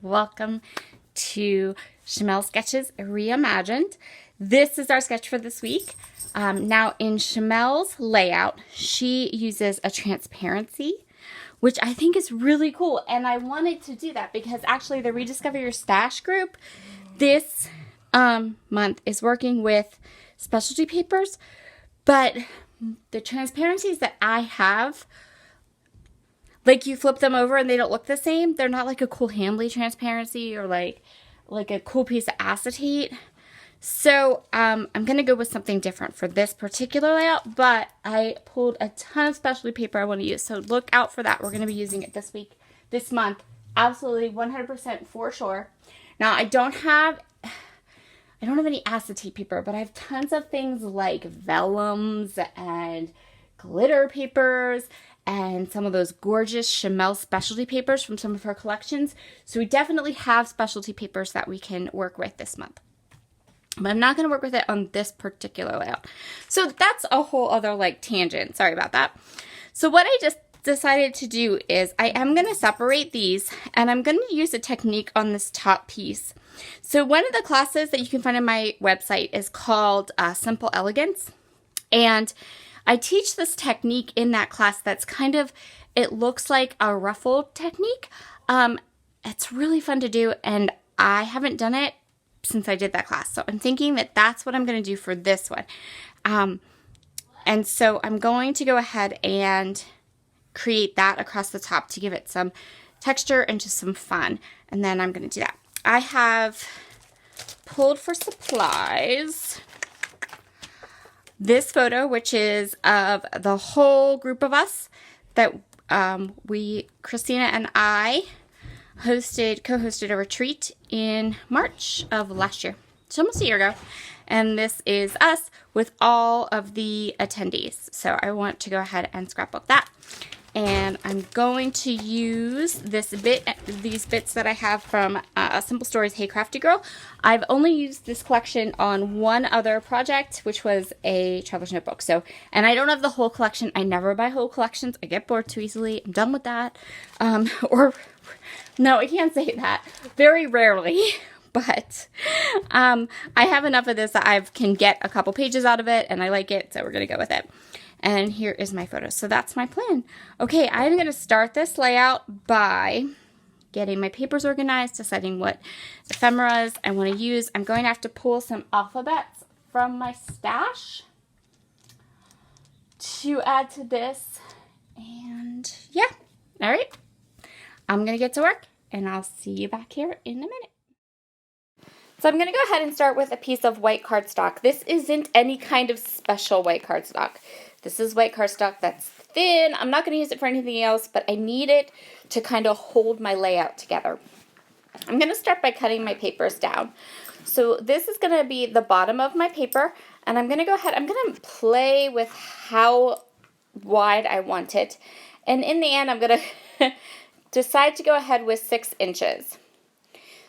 Welcome to Shimelle Sketches Reimagined. This is our sketch for this week. Now in Shimelle's layout, she uses a transparency, which I think is really cool. And I wanted to do that because actually the Rediscover Your Stash group this month is working with specialty papers, but the transparencies that I have, like you flip them over and they don't look the same. They're not like a cool Handley transparency or like a cool piece of acetate. So I'm going to go with something different for this particular layout, but I pulled a ton of specialty paper I want to use. So look out for that. We're going to be using it this month. Absolutely 100% for sure. Now I don't have any acetate paper, but I have tons of things like vellums and glitter papers and some of those gorgeous Shimelle specialty papers from some of her collections. So we definitely have specialty papers that we can work with this month. But I'm not going to work with it on this particular layout. So that's a whole other like tangent. Sorry about that. So what I just decided to do is I am going to separate these and I'm going to use a technique on this top piece. So one of the classes that you can find on my website is called Simple Elegance. And I teach this technique in that class that's kind of, it looks like a ruffle technique. It's really fun to do and I haven't done it since I did that class. So I'm thinking that that's what I'm going to do for this one. And so I'm going to go ahead and create that across the top to give it some texture and just some fun. And then I'm going to do that. I have pulled for supplies this photo, which is of the whole group of us that Christina and I co-hosted a retreat in March of last year. It's almost a year ago. And this is us with all of the attendees. So I want to go ahead and scrapbook that. And I'm going to use these bits that I have from Simple Stories Hey Crafty Girl. I've only used this collection on one other project, which was a traveler's notebook. So, and I don't have the whole collection. I never buy whole collections. I get bored too easily. I'm done with that. No, I can't say that. Very rarely. But I have enough of this that I can get a couple pages out of it, and I like it, so we're going to go with it. And here is my photo. So that's my plan. Okay, I'm going to start this layout by getting my papers organized, deciding what ephemeras I want to use. I'm going to have to pull some alphabets from my stash to add to this. And yeah, all right. I'm going to get to work, and I'll see you back here in a minute. So I'm going to go ahead and start with a piece of white cardstock. This isn't any kind of special white cardstock. This is white cardstock that's thin. I'm not going to use it for anything else, but I need it to kind of hold my layout together. I'm going to start by cutting my papers down. So this is going to be the bottom of my paper, and I'm going to go ahead, I'm going to play with how wide I want it. And in the end, I'm going to decide to go ahead with 6 inches.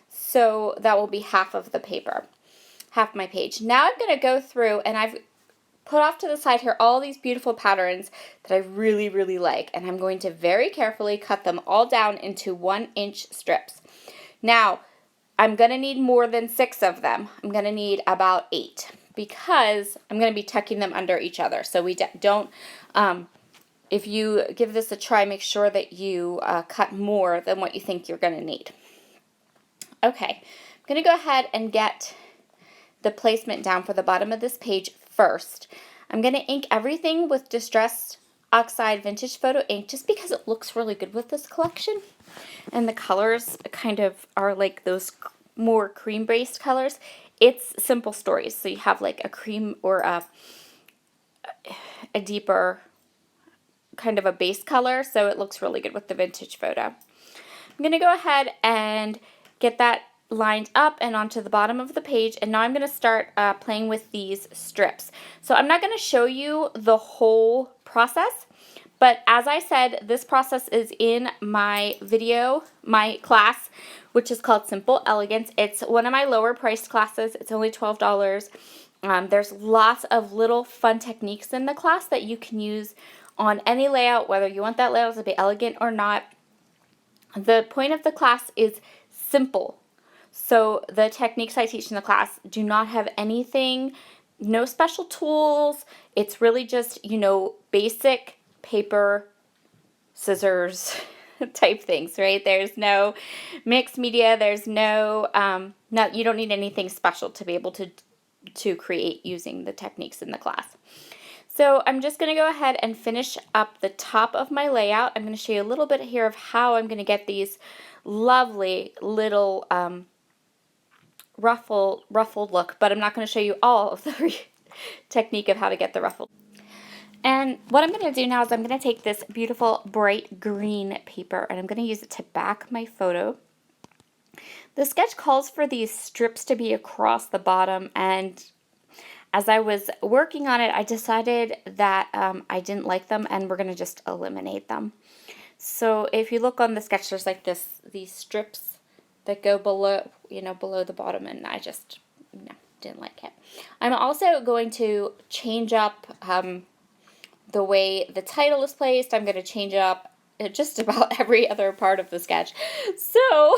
So that will be half of the paper, half my page. Now I'm going to go through and I've put off to the side here all these beautiful patterns that I really, really like. And I'm going to very carefully cut them all down into 1-inch strips. Now, I'm going to need more than 6 of them. I'm going to need about 8 because I'm going to be tucking them under each other. So we don't, if you give this a try, make sure that you cut more than what you think you're going to need. Okay, I'm going to go ahead and get the placement down for the bottom of this page first. I'm going to ink everything with Distressed Oxide Vintage Photo ink just because it looks really good with this collection. And the colors kind of are like those more cream-based colors. It's Simple Stories, so you have like a cream or a deeper kind of a base color, so it looks really good with the vintage photo. I'm going to go ahead and get that lined up and onto the bottom of the page, and now I'm going to start playing with these strips. So I'm not going to show you the whole process, but as I said, this process is in my video, my class, which is called Simple Elegance. It's one of my lower priced classes. It's only $12. There's lots of little fun techniques in the class that you can use on any layout, whether you want that layout to be elegant or not. The point of the class is simple. So the techniques I teach in the class do not have anything, no special tools. It's really just, basic paper, scissors type things, right? There's no mixed media. There's no, you don't need anything special to be able to create using the techniques in the class. So I'm just going to go ahead and finish up the top of my layout. I'm going to show you a little bit here of how I'm going to get these lovely little ruffled look, but I'm not going to show you all of the technique of how to get the ruffled. And what I'm going to do now is I'm going to take this beautiful bright green paper and I'm going to use it to back my photo. The sketch calls for these strips to be across the bottom, and as I was working on it, I decided that I didn't like them and we're going to just eliminate them. So if you look on the sketch, there's like these strips that go below, below the bottom, and I just didn't like it. I'm also going to change up the way the title is placed. I'm going to change up just about every other part of the sketch. So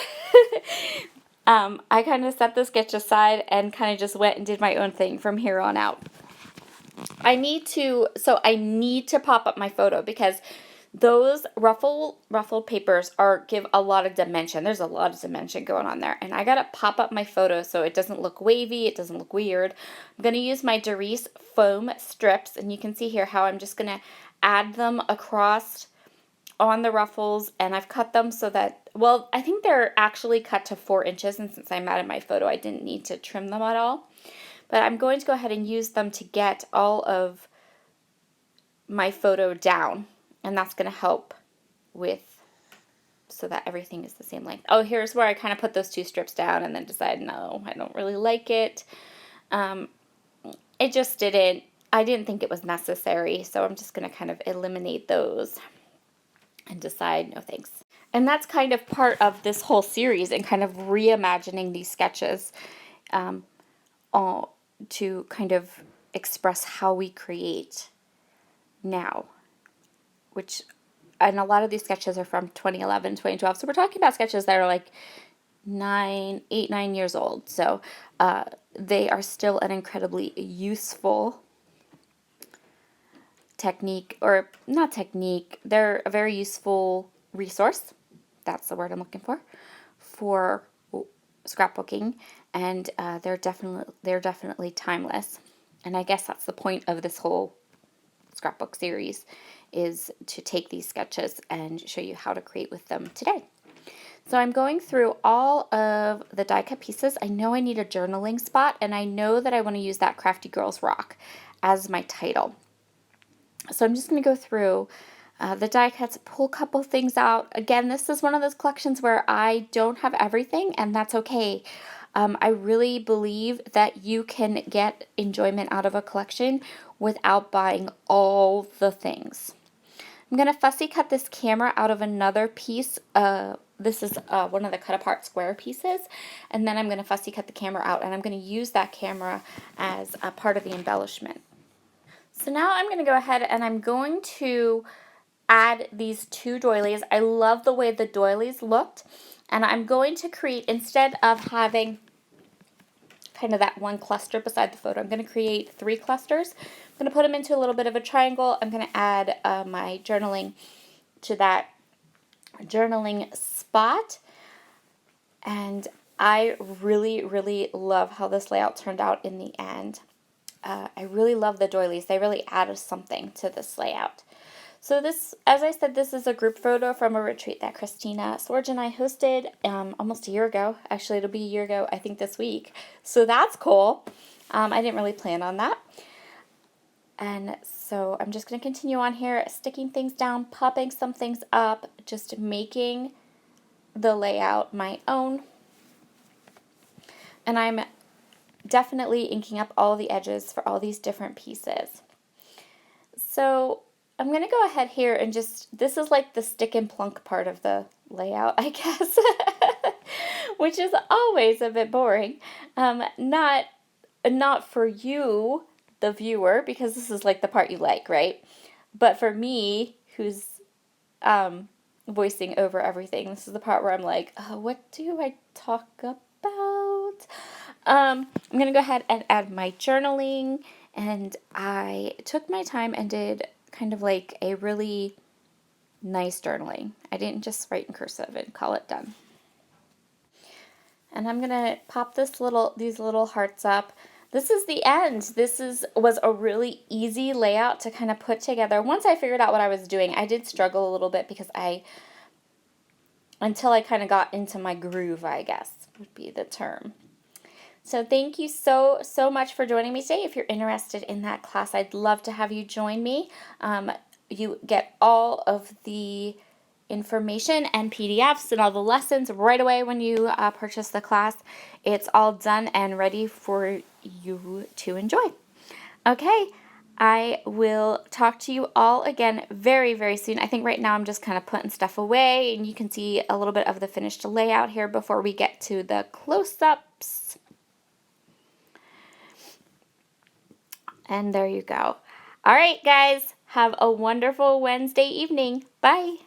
I kind of set the sketch aside and kind of just went and did my own thing from here on out. I need to pop up my photo because those ruffled papers give a lot of dimension. There's a lot of dimension going on there. And I got to pop up my photo so it doesn't look wavy, it doesn't look weird. I'm going to use my Derice foam strips, and you can see here how I'm just going to add them across on the ruffles, and I've cut them so that, I think they're actually cut to 4 inches, and since I'm adding my photo, I didn't need to trim them at all. But I'm going to go ahead and use them to get all of my photo down. And that's going to help so that everything is the same length. Oh, here's where I kind of put those 2 strips down and then decided, no, I don't really like it. It just I didn't think it was necessary. So I'm just going to kind of eliminate those and decide, no thanks. And that's kind of part of this whole series and kind of reimagining these sketches all to kind of express how we create now. And a lot of these sketches are from 2011, 2012. So we're talking about sketches that are like 9 years old. So they are still an incredibly useful technique, or not technique, they're a very useful resource. That's the word I'm looking for scrapbooking. And they're definitely timeless. And I guess that's the point of this whole scrapbook series, is to take these sketches and show you how to create with them today. So I'm going through all of the die cut pieces. I know I need a journaling spot, and I know that I want to use that Crafty Girls Rock as my title. So I'm just going to go through the die cuts, pull a couple things out. Again, this is one of those collections where I don't have everything, and that's okay. I really believe that you can get enjoyment out of a collection without buying all the things. I'm going to fussy cut this camera out of another piece. This is one of the cut apart square pieces. And then I'm going to fussy cut the camera out, and I'm going to use that camera as a part of the embellishment. So now I'm going to go ahead and I'm going to add these 2 doilies. I love the way the doilies looked. And I'm going to create, instead of having kind of that one cluster beside the photo, I'm going to create 3 clusters. I'm going to put them into a little bit of a triangle. I'm going to add my journaling to that journaling spot. And I really, really love how this layout turned out in the end. I really love the doilies. They really added something to this layout. So this, as I said, this is a group photo from a retreat that Christina Sorge and I hosted almost a year ago. Actually, it'll be a year ago, I think, this week. So that's cool. I didn't really plan on that. And so I'm just going to continue on here, sticking things down, popping some things up, just making the layout my own. And I'm definitely inking up all the edges for all these different pieces. So I'm going to go ahead here and this is like the stick and plunk part of the layout, I guess, which is always a bit boring. Not for you, the viewer, because this is like the part you like, right? But for me, who's, voicing over everything. This is the part where I'm like, what do I talk about? I'm going to go ahead and add my journaling, and I took my time and did kind of like a really nice journaling. I didn't just write in cursive and call it done. And I'm going to pop these little hearts up. This is the end. Was a really easy layout to kind of put together. Once I figured out what I was doing, I did struggle a little bit because until I kind of got into my groove, I guess would be the term. So thank you so much for joining me today. If you're interested in that class, I'd love to have you join me. You get all of the information and PDFs and all the lessons right away when you purchase the class. It's all done and ready for you to enjoy. Okay, I will talk to you all again very, very soon. I think right now I'm just kind of putting stuff away, and you can see a little bit of the finished layout here before we get to the close-ups. And there you go. All right, guys, have a wonderful Wednesday evening. Bye.